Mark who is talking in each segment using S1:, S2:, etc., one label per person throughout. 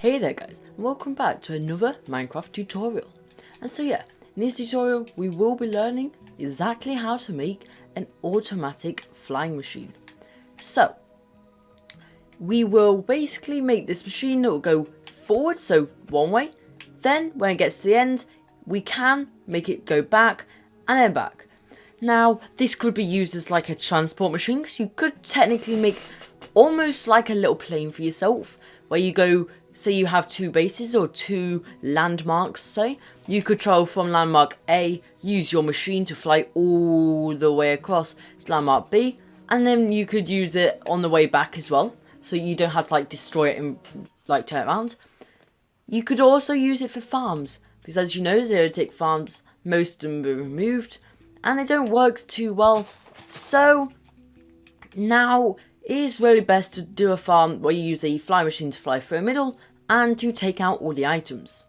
S1: Hey there guys, and welcome back to another Minecraft tutorial. And so yeah, in this tutorial we will be learning exactly how to make an automatic flying machine. So, we will basically make this machine that will go forward, so one way, then when it gets to the end, we can make it go back and then back. Now, this could be used as like a transport machine, so you could technically make almost like a little plane for yourself, where you go. Say you have two bases or two landmarks, say. You could travel from landmark A, use your machine to fly all the way across to landmark B, and then you could use it on the way back as well. So you don't have to like destroy it and like turn it around. You could also use it for farms, because as you know, xeritic farms, most of them were removed, and they don't work too well. So now it is really best to do a farm where you use a fly machine to fly through the middle and to take out all the items.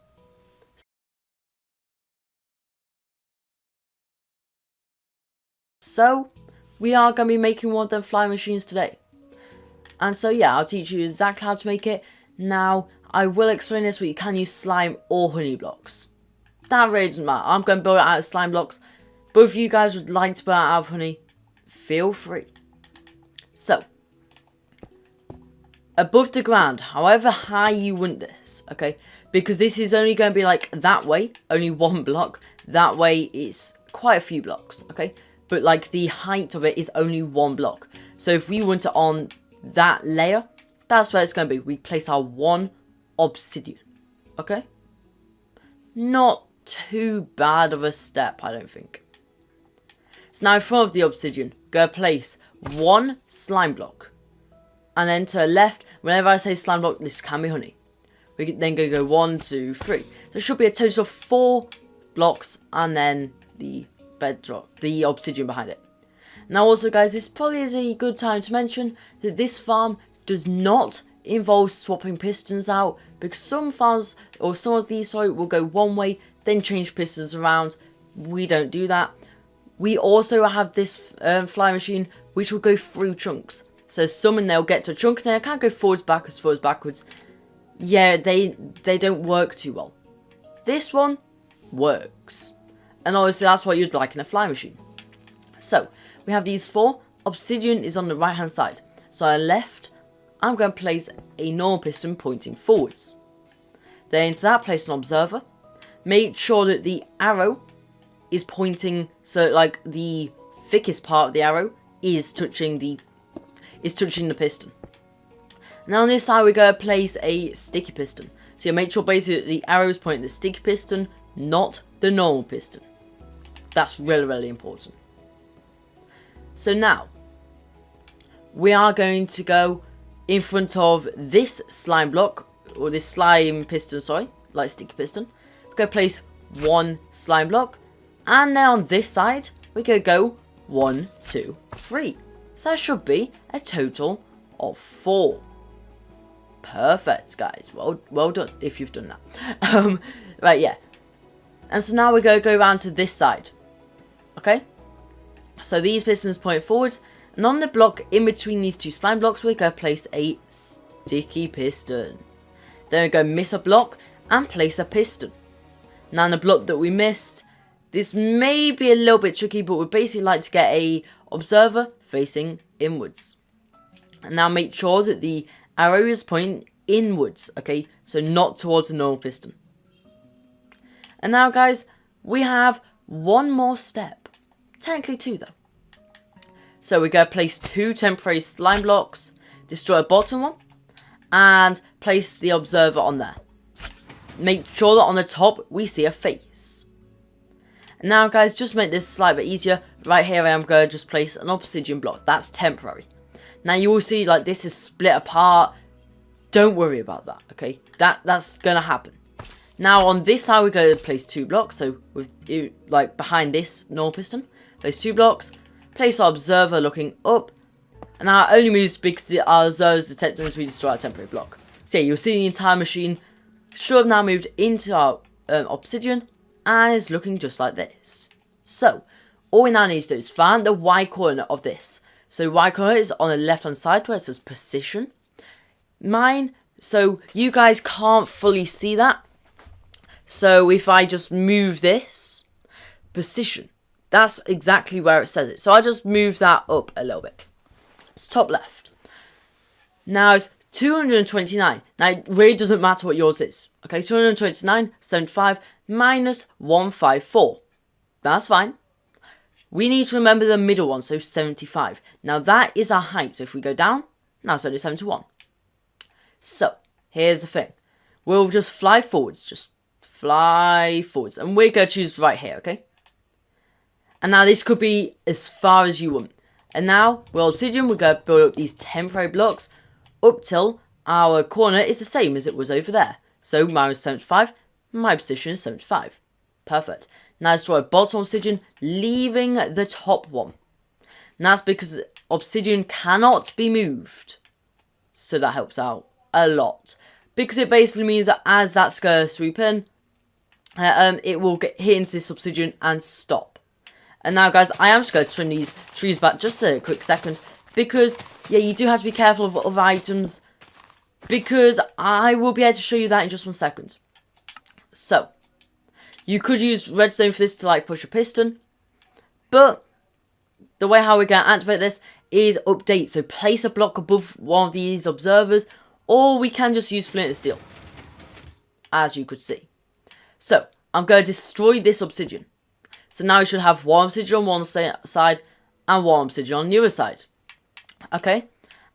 S1: So, we are going to be making one of them fly machines today. And so yeah, I'll teach you exactly how to make it. Now, I will explain this, but you can use slime or honey blocks. That really doesn't matter. I'm going to build it out of slime blocks. But if you guys would like to build it out of honey, feel free. So, above the ground, however high you want this, okay? Because this is only going to be like that way, only one block. That way it's quite a few blocks, okay? But like the height of it is only one block. So if we want it on that layer, that's where it's going to be. We place our one obsidian, okay? Not too bad of a step, I don't think. So now in front of the obsidian, go place one slime block. And then to the left, whenever I say slime block, this can be honey. We can then go 1, 2, 3. So it should be a total of 4 blocks and then the bedrock, the obsidian behind it. Now also guys, this probably is a good time to mention that this farm does not involve swapping pistons out, because some farms, or some of these, sorry, will go one way, then change pistons around. We don't do that. We also have this fly machine which will go through chunks. So some and they'll get to a chunk and then I can't go forwards, backwards. Yeah, they don't work too well. This one works. And obviously that's what you'd like in a fly machine. So, we have these 4. Obsidian is on the right hand side. So on the left, I'm going to place a normal piston pointing forwards. Then into that, place an observer. Make sure that the arrow is pointing, so like the thickest part of the arrow is touching the piston. Now on this side we're going to place a sticky piston. So you make sure basically that the arrow is pointing at the sticky piston, not the normal piston. That's really important. So now, we are going to go in front of this slime block, or this slime piston, sorry, like sticky piston. We're going to place one slime block, and then on this side, we're going to go 1, 2, 3. So that should be a total of 4. Perfect, guys. Well done if you've done that. Right, yeah. And so now we're going to go around to this side. Okay? So these pistons point forwards. And on the block in between these two slime blocks, we're going to place a sticky piston. Then we're going to miss a block and place a piston. Now on the block that we missed, this may be a little bit tricky, but we'd basically like to get a observer facing inwards. And now make sure that the arrow is pointing inwards, okay? So not towards a normal piston. And now guys, we have one more step. Technically 2 though. So we're going to place 2 temporary slime blocks, destroy a bottom one, and place the observer on there. Make sure that on the top we see a face. And now guys, just to make this slightly bit easier, right here I am going to just place an obsidian block. That's temporary. Now you will see like this is split apart. Don't worry about that, okay? That's going to happen. Now on this side we're going to place 2 blocks. So with like behind this normal piston, place 2 blocks. Place our observer looking up. And now it only moves because our observer is detecting as we destroy our temporary block. So yeah, you'll see the entire machine should have now moved into our obsidian. And is looking just like this. So, all we now need to do is find the Y coordinate of this. So Y coordinate is on the left hand side where it says position. Mine So you guys can't fully see that. So if I just move this position, that's exactly where it says it. So I just move that up a little bit. It's top left. Now it's 229. Now it really doesn't matter what yours is. Okay, 229, 75 minus 154. That's fine. We need to remember the middle one, so 75. Now that is our height. So if we go down, now it's only 71. So here's the thing. We'll just fly forwards. Just fly forwards. And we're going to choose right here, okay? And now this could be as far as you want. And now, with obsidian, we're going to build up these temporary blocks up till our corner is the same as it was over there. So minus 75, my position is 75. Perfect. Now let's draw a bottom obsidian, leaving the top one. And that's because obsidian cannot be moved. So that helps out a lot. Because it basically means that as that's going to swoop in, it will get hit into this obsidian and stop. And now, guys, I am just going to turn these trees back just a quick second. Because, yeah, you do have to be careful of other items. Because I will be able to show you that in just 1 second. So, you could use redstone for this to, like, push a piston. But, the way how we're going to activate this is update. So, place a block above one of these observers. Or we can just use flint and steel. As you could see. So, I'm going to destroy this obsidian. So now we should have one obsidian on one side and one obsidian on the other side. Okay?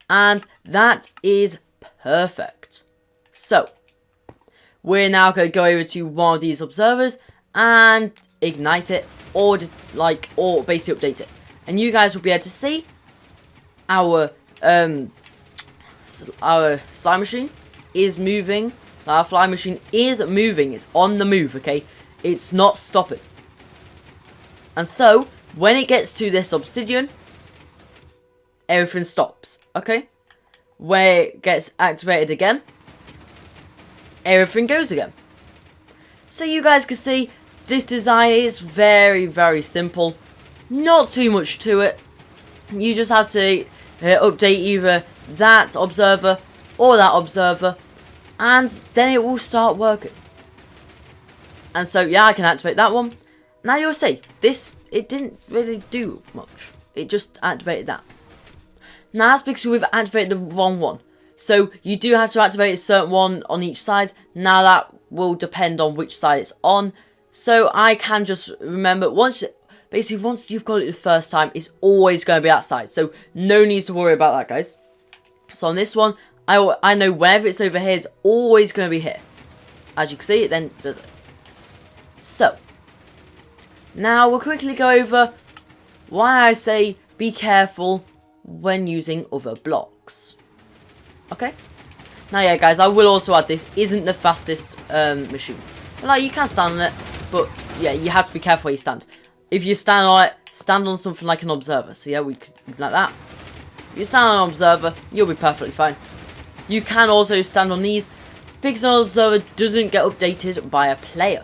S1: And that is perfect. So, we're now going to go over to one of these observers and ignite it or basically update it. And you guys will be able to see our slime machine is moving. Our fly machine is moving. It's on the move, okay? It's not stopping. And so, when it gets to this obsidian, everything stops, okay? Where it gets activated again, everything goes again. So you guys can see, this design is very, very simple. Not too much to it. You just have to update either that observer or that observer, and then it will start working. And so, yeah, I can activate that one. Now you'll see, it didn't really do much. It just activated that. Now that's because we've activated the wrong one. So you do have to activate a certain one on each side. Now that will depend on which side it's on. So I can just remember, once you've got it the first time, it's always going to be that side. So no need to worry about that, guys. So on this one, I know wherever it's over here, it's always going to be here. As you can see, it then does it. So, now we'll quickly go over why I say be careful when using other blocks. Okay? Now yeah, guys, I will also add this isn't the fastest machine. Like, you can stand on it, but yeah, you have to be careful where you stand. If you stand on it, stand on something like an observer. So yeah, we could like that. If you stand on an observer, you'll be perfectly fine. You can also stand on these because an observer doesn't get updated by a player.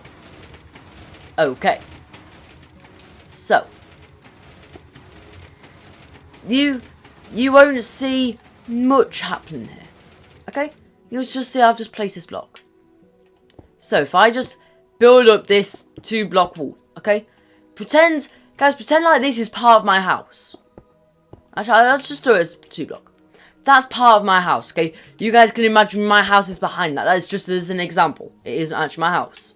S1: Okay. So, you won't see much happening here. Okay? You'll just see I've just placed this block. So, if I just build up this 2-block wall, okay? Pretend like this is part of my house. Actually, let's just do it as 2-block. That's part of my house, okay? You guys can imagine my house is behind that. That is just as an example. It isn't actually my house.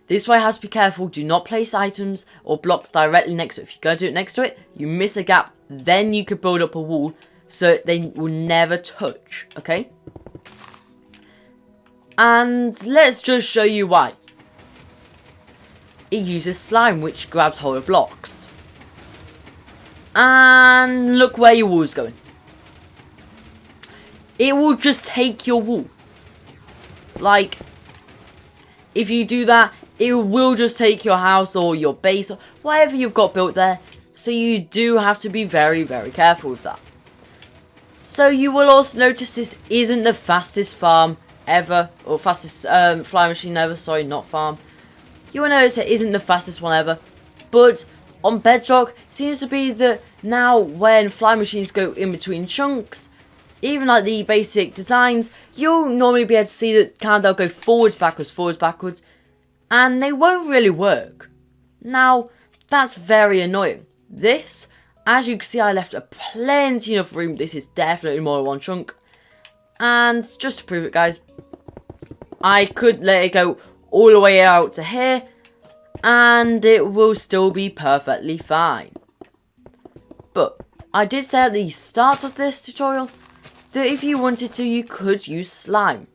S1: This way, you have to be careful. Do not place items or blocks directly next to it. If you go do it next to it, you miss a gap. Then you could build up a wall so they will never touch, okay? And let's just show you why. It uses slime, which grabs hold of blocks. And look where your wall's going. It will just take your wall. Like, if you do that, it will just take your house or your base or whatever you've got built there. So you do have to be very, very careful with that. So you will also notice this isn't the fastest farm ever. Or fastest fly machine ever. Sorry, not farm. You will notice it isn't the fastest one ever. But on Bedrock, it seems to be that now when fly machines go in between chunks, even like the basic designs, you'll normally be able to see that kind of they'll go forwards, backwards, and they won't really work. Now, that's very annoying. This, as you can see, I left plenty enough room. This is definitely more than one chunk. And just to prove it, guys, I could let it go all the way out to here, and it will still be perfectly fine. But I did say at the start of this tutorial that if you wanted to, you could use slime.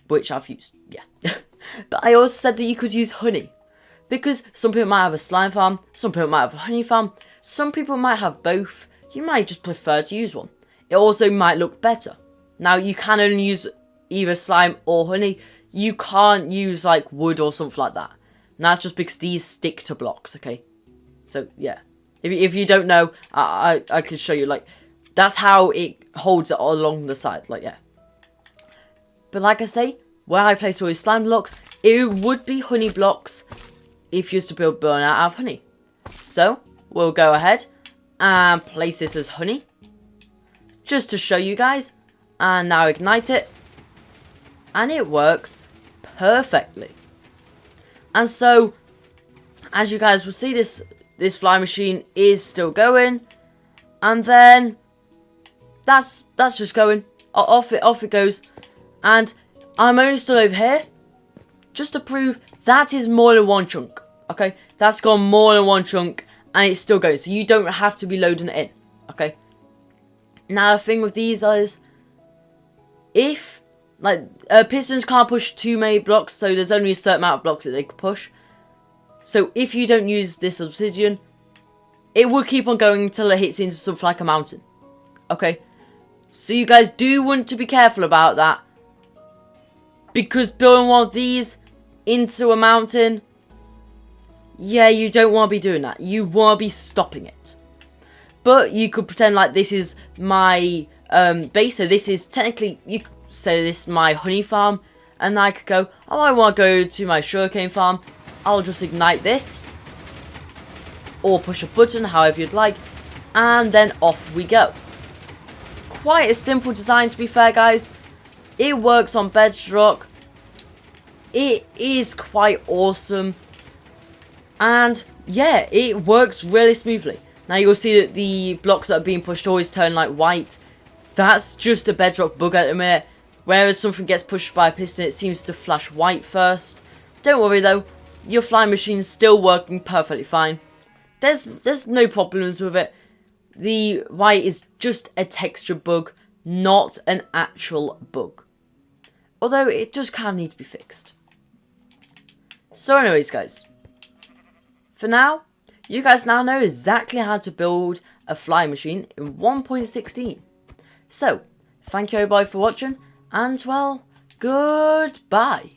S1: Which I've used, yeah. But I also said that you could use honey. Because some people might have a slime farm, some people might have a honey farm, some people might have both. You might just prefer to use one. It also might look better. Now, you can only use either slime or honey. You can't use like wood or something like that. And that's just because these stick to blocks, okay? So, yeah. If you don't know, I can show you, like, that's how it holds it all along the side, like, yeah. But like I say, where I place all these slime blocks, it would be honey blocks if you used to build burnout out of honey. So, we'll go ahead and place this as honey, just to show you guys. And now ignite it, and it works perfectly. And so, as you guys will see, this fly machine is still going, and then that's just going off it goes. And I'm only still over here just to prove that is more than one chunk. Okay, that's gone more than one chunk, and it's still going, so you don't have to be loading it in. Okay. Now the thing with these is, if like pistons can't push too many blocks, so there's only a certain amount of blocks that they can push. So if you don't use this obsidian, it will keep on going until it hits into something like a mountain. Okay, so you guys do want to be careful about that, because building one of these into a mountain, yeah, you don't want to be doing that. You want to be stopping it. But you could pretend like this is my base. So this is technically, you could say this is my honey farm. And I could go, oh, I want to go to my sugarcane farm. I'll just ignite this. Or push a button, however you'd like. And then off we go. Quite a simple design, to be fair, guys. It works on Bedrock. It is quite awesome. And yeah, it works really smoothly. Now you'll see that the blocks that are being pushed always turn like white. That's just a Bedrock bug at the minute. Whereas something gets pushed by a piston, it seems to flash white first. Don't worry though, your flying machine's still working perfectly fine. There's no problems with it. The white is just a texture bug, not an actual bug. Although it just kind of need to be fixed. So anyways, guys. For now, you guys now know exactly how to build a flying machine in 1.16. So, thank you everybody for watching, and well, goodbye.